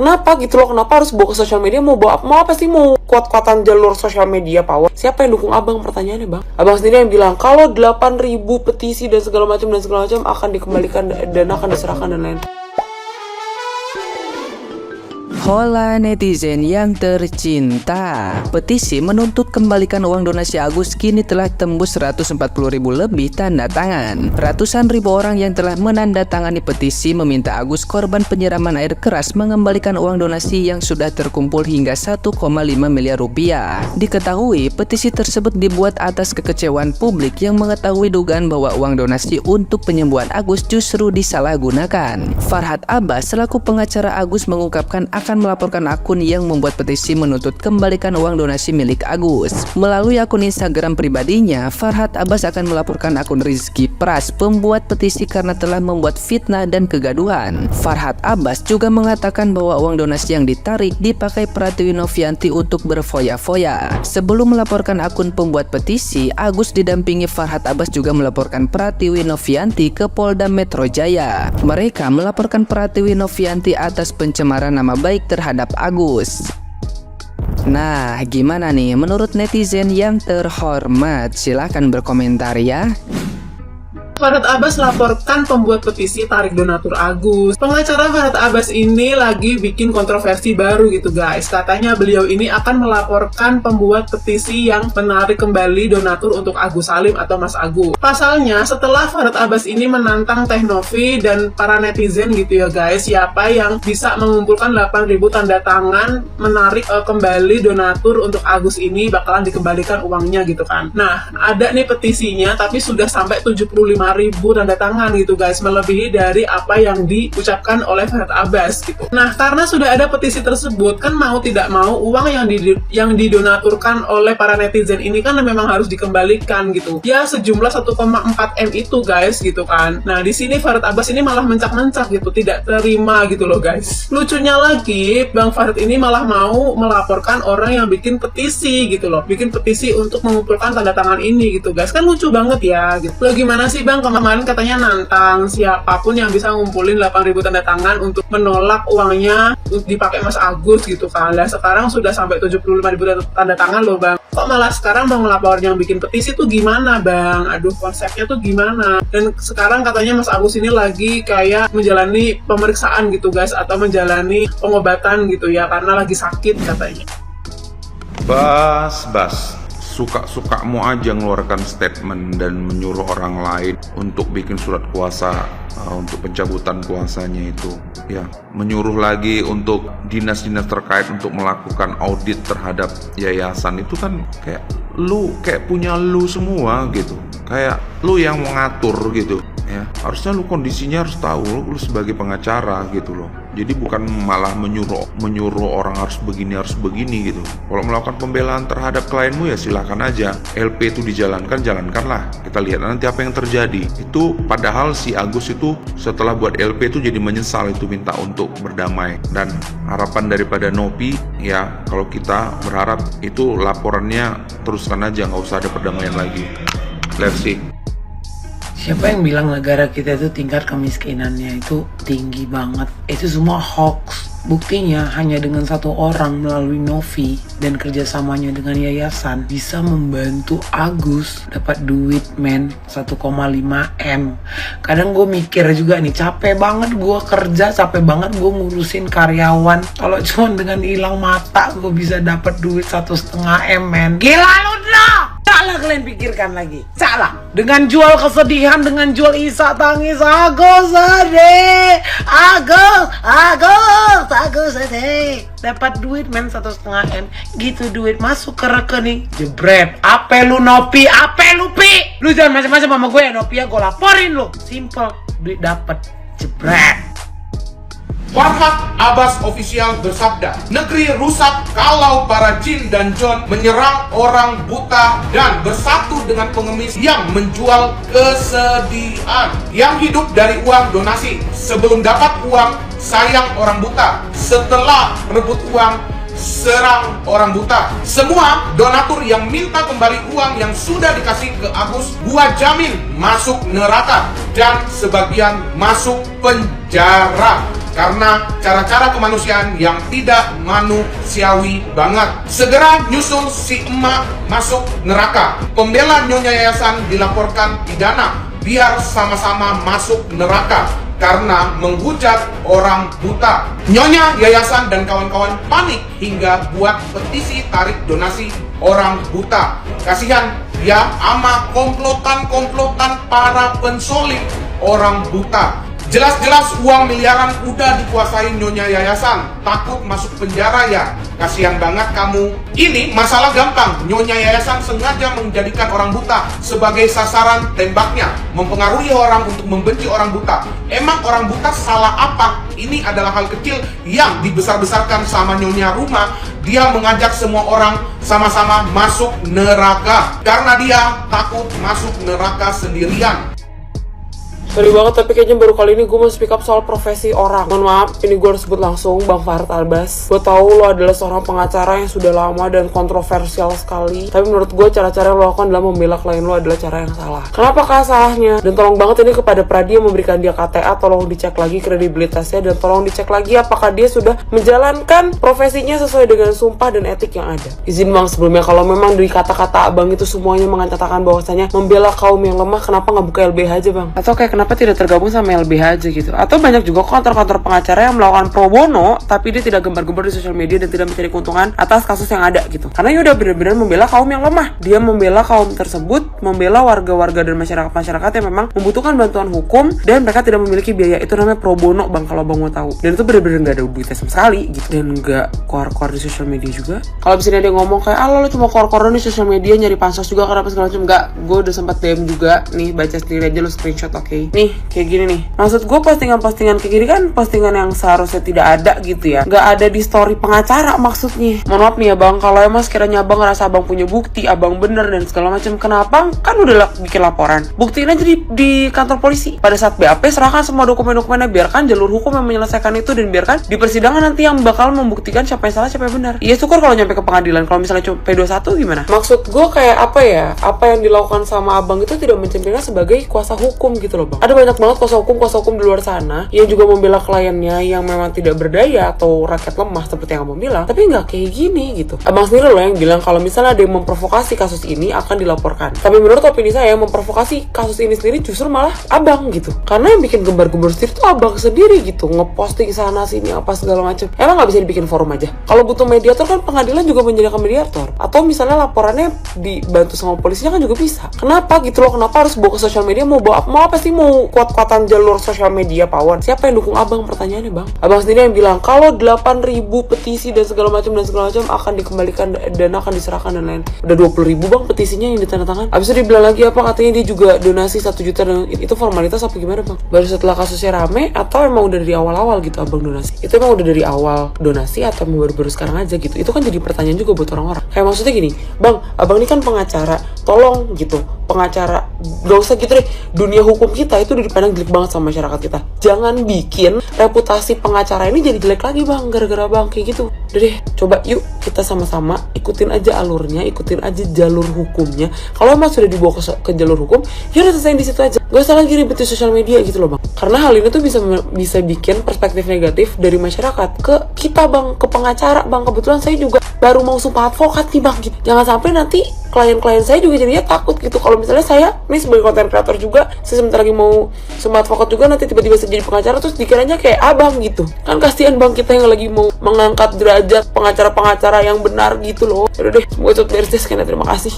Kenapa gitu loh, kenapa harus bawa ke sosial media? Mau bawa apa sih? Mau kuat-kuatan jalur sosial media power? Siapa yang dukung abang? Pertanyaannya bang. Abang sendiri yang bilang kalau 8.000 petisi dan segala macam akan dikembalikan dan akan diserahkan dan lain. Hola netizen yang tercinta, petisi menuntut kembalikan uang donasi Agus kini telah tembus 140.000 lebih tanda tangan. Ratusan ribu orang yang telah menandatangani petisi meminta Agus, korban penyiraman air keras, mengembalikan uang donasi yang sudah terkumpul hingga 1,5 miliar rupiah. Diketahui petisi tersebut dibuat atas kekecewaan publik yang mengetahui dugaan bahwa uang donasi untuk penyembuhan Agus justru disalahgunakan. Farhad Abbas selaku pengacara Agus mengungkapkan akan melaporkan akun yang membuat petisi menuntut kembalikan uang donasi milik Agus. Melalui akun Instagram pribadinya, Farhad Abbas akan melaporkan akun Rizky Pras, pembuat petisi, karena telah membuat fitnah dan kegaduhan. Farhad Abbas juga mengatakan bahwa uang donasi yang ditarik dipakai Pratiwi Novianti untuk berfoya-foya. Sebelum melaporkan akun pembuat petisi, Agus didampingi Farhad Abbas juga melaporkan Pratiwi Novianti ke Polda Metro Jaya. Mereka melaporkan Pratiwi Novianti atas pencemaran nama baik terhadap Agus. Nah, gimana nih menurut netizen yang terhormat? Silahkan berkomentar ya. Farhad Abbas laporkan pembuat petisi tarik donatur Agus. Pengacara Farhad Abbas ini lagi bikin kontroversi baru gitu guys. Katanya beliau ini akan melaporkan pembuat petisi yang menarik kembali donatur untuk Agus Salim atau Mas Agus. Pasalnya setelah Farhad Abbas ini menantang Teh Novi dan para netizen gitu ya guys, siapa yang bisa mengumpulkan 8.000 tanda tangan menarik kembali donatur untuk Agus ini bakalan dikembalikan uangnya gitu kan. Nah, ada nih petisinya tapi sudah sampai 75.000 tanda tangan gitu guys, melebihi dari apa yang diucapkan oleh Farhad Abbas gitu. Nah, karena sudah ada petisi tersebut, kan mau tidak mau uang yang didonaturkan oleh para netizen ini kan memang harus dikembalikan gitu. Ya sejumlah 1,4 M itu guys gitu kan. Nah, di sini Farhad Abbas ini malah mencak-mencak gitu, tidak terima gitu loh guys. Lucunya lagi, Bang Farhad ini malah mau melaporkan orang yang bikin petisi gitu loh. Bikin petisi untuk mengumpulkan tanda tangan ini gitu guys. Kan lucu banget ya gitu. Loh gimana sih Bang? Kemarin katanya nantang siapapun yang bisa ngumpulin 8.000 tanda tangan untuk menolak uangnya dipakai Mas Agus gitu kan. Lah sekarang sudah sampai 75.000 tanda tangan loh Bang. Kok malah sekarang Bang melapor yang bikin petisi tuh gimana Bang? Aduh, konsepnya tuh gimana? Dan sekarang katanya Mas Agus ini lagi kayak menjalani pemeriksaan gitu guys, atau menjalani pengobatan gitu ya, karena lagi sakit katanya. Bas, suka-sukamu aja ngeluarkan statement dan menyuruh orang lain untuk bikin surat kuasa untuk pencabutan kuasanya itu ya, menyuruh lagi untuk dinas-dinas terkait untuk melakukan audit terhadap yayasan. Itu kan kayak punya lu semua gitu, kayak lu yang mengatur gitu ya. Harusnya lu kondisinya harus tahu, lu sebagai pengacara gitu loh. Jadi bukan malah menyuruh orang harus begini gitu. Kalau melakukan pembelaan terhadap klienmu ya silakan aja. LP itu dijalankan, jalankanlah. Kita lihat nanti apa yang terjadi. Itu padahal si Agus itu setelah buat LP itu jadi menyesal, itu minta untuk berdamai. Dan harapan daripada Nopi ya, kalau kita berharap itu laporannya teruskan aja, nggak usah ada perdamaian lagi. Let's see. Siapa yang bilang negara kita itu tingkat kemiskinannya itu tinggi banget? Itu semua hoax. Buktinya hanya dengan satu orang melalui Novi dan kerjasamanya dengan yayasan bisa membantu Agus dapat duit 1,5 M. Kadang gue mikir juga nih, capek banget gue kerja, capek banget gue ngurusin karyawan. Kalau cuma dengan hilang mata gue bisa dapat duit 1,5 M men. Gila lu dah! Salah kalian pikirkan lagi. Salah. Dengan jual kesedihan, dengan jual isak tangis Agus ade. Agus ade. Dapat duit 1,5 M. Gitu duit masuk ke rekening. Jebret. Ape lu Nopi? Ape lu Pi? Lu jangan macam-macam sama gue ya Nopi ya. Gue laporin lu. Simple. Duit dapat. Jebret. Farhad Abbas Official bersabda, negeri rusak kalau para jin dan John menyerang orang buta dan bersatu dengan pengemis yang menjual kesedihan, yang hidup dari uang donasi. Sebelum dapat uang, sayang orang buta. Setelah rebut uang, serang orang buta. Semua donatur yang minta kembali uang yang sudah dikasih ke Agus, gua jamin masuk neraka dan sebagian masuk penjara. karena cara-cara kemanusiaan yang tidak manusiawi banget. Segera nyusul si emak masuk neraka. Pembela Nyonya Yayasan dilaporkan pidana biar sama-sama masuk neraka karena menghujat orang buta. Nyonya Yayasan dan kawan-kawan panik hingga buat petisi tarik donasi orang buta. Kasihan ya ama komplotan-komplotan para pensolik orang buta. Jelas-jelas uang miliaran udah dikuasai Nyonya Yayasan. Takut masuk penjara ya? Kasihan banget kamu. Ini masalah gampang. Nyonya Yayasan sengaja menjadikan orang buta sebagai sasaran tembaknya, mempengaruhi orang untuk membenci orang buta. Emang orang buta salah apa? Ini adalah hal kecil yang dibesar-besarkan sama Nyonya Rumah. Dia mengajak semua orang sama-sama masuk neraka karena dia takut masuk neraka sendirian. Sorry banget, tapi kayaknya baru kali ini gue mau speak up soal profesi orang. Mohon maaf, ini gue harus sebut langsung Bang Farhad Albas. Gue tahu lo adalah seorang pengacara yang sudah lama dan kontroversial sekali. Tapi menurut gue cara-cara yang lo lakukan dalam membela klien lo adalah cara yang salah. Kenapakah salahnya? Dan tolong banget ini kepada Pradi yang memberikan dia KTA, tolong dicek lagi kredibilitasnya dan tolong dicek lagi apakah dia sudah menjalankan profesinya sesuai dengan sumpah dan etik yang ada. Izin Bang sebelumnya, kalau memang dari kata-kata Abang itu semuanya mengatakan bahwasanya membela kaum yang lemah, kenapa nggak buka LBH aja Bang? Atau kayak kenapa tidak tergabung sama LBH aja gitu? Atau banyak juga kantor-kantor pengacara yang melakukan pro bono tapi dia tidak gembar-gembar di sosial media dan tidak mencari keuntungan atas kasus yang ada gitu. Karena dia udah benar-benar membela kaum yang lemah. Dia membela kaum tersebut, membela warga-warga dan masyarakat-masyarakat yang memang membutuhkan bantuan hukum dan mereka tidak memiliki biaya. Itu namanya pro bono Bang, kalau Bang mau tahu. Dan itu benar-benar nggak ada duitnya sama sekali gitu. Dan nggak keluar-keluar di sosial media juga. Kalau misalnya dia ngomong kayak, lo cuma keluar-keluar di sosial media nyari pansos juga kenapa segala macam. Nggak, gue udah sempat DM juga. Nih, baca sendiri aja, lo screenshot, oke? Nih, kayak gini nih. Maksud gue postingan-postingan kayak gini kan postingan yang seharusnya tidak ada gitu ya. Nggak ada di story pengacara maksudnya. Mohon maaf nih ya Bang, kalau emang sekiranya Abang ngerasa Abang punya bukti, Abang bener dan segala macam, kenapa kan udah bikin laporan? Buktiin aja di kantor polisi. Pada saat BAP serahkan semua dokumen-dokumennya, biarkan jalur hukum yang menyelesaikan itu dan biarkan di persidangan nanti yang bakal membuktikan siapa yang salah, siapa yang benar. Iya syukur kalau nyampe ke pengadilan. Kalau misalnya cuma P21 gimana? Maksud gue kayak apa ya? Apa yang dilakukan sama Abang itu tidak mencerminkan sebagai kuasa hukum gitu loh Bang. Ada banyak banget kuasa hukum di luar sana yang juga membela kliennya yang memang tidak berdaya atau rakyat lemah seperti yang Abang bilang, tapi nggak kayak gini gitu. Abang sendiri loh yang bilang kalau misalnya ada yang memprovokasi kasus ini akan dilaporkan. Tapi menurut opini saya, yang memprovokasi kasus ini sendiri justru malah Abang gitu. Karena yang bikin gembar-gembor sendiri tuh Abang sendiri gitu, ngeposting sana sini apa segala macam. Emang nggak bisa dibikin forum aja? Kalau butuh mediator kan pengadilan juga menyediakan mediator. Atau misalnya laporannya dibantu sama polisinya kan juga bisa. Kenapa gitu loh? Kenapa harus bawa ke sosial media? Mau apa sih? Mau kuat-kuatan jalur sosial media pawon? Siapa yang dukung Abang? Pertanyaannya Bang. Abang sendiri yang bilang kalau 8.000 petisi dan segala macam akan dikembalikan dan akan diserahkan dan lain. Udah 20.000 Bang petisinya yang ditandatangan. Abis itu dibilang lagi apa, katanya dia juga donasi 1 juta dan itu formalitas apa gimana Bang? Baru setelah kasusnya rame atau emang udah dari awal-awal gitu Abang donasi? Itu emang udah dari awal donasi atau baru-baru sekarang aja gitu? Itu kan jadi pertanyaan juga buat orang-orang. Kayak maksudnya gini, Bang, Abang ini kan pengacara, tolong gitu, pengacara, gak usah gitu deh, dunia hukum kita itu udah dipandang jelek banget sama masyarakat kita. Jangan bikin reputasi pengacara ini jadi jelek lagi Bang, gara-gara Bang kayak gitu. Udah deh, coba yuk kita sama-sama ikutin aja alurnya, ikutin aja jalur hukumnya. Kalau emang sudah dibawa ke jalur hukum, ya udah selesai di situ aja. Gak usah lagi ribet di sosial media gitu loh Bang. Karena hal ini tuh bisa bikin perspektif negatif dari masyarakat ke kita Bang, ke pengacara Bang. Kebetulan saya juga baru mau sumpah advokat nih Bang gitu. Jangan sampai nanti klien-klien saya juga jadinya takut gitu. Kalau misalnya saya nih sebagai content creator juga, saya sebentar lagi mau sumpah advokat juga, nanti tiba-tiba saya jadi pengacara terus dikiranya kayak Abang gitu. Kan kasihan Bang kita yang lagi mau mengangkat derajat pengacara-pengacara yang benar gitu loh. Yaudah deh, semoga cepet beres deh. Sekian, terima kasih.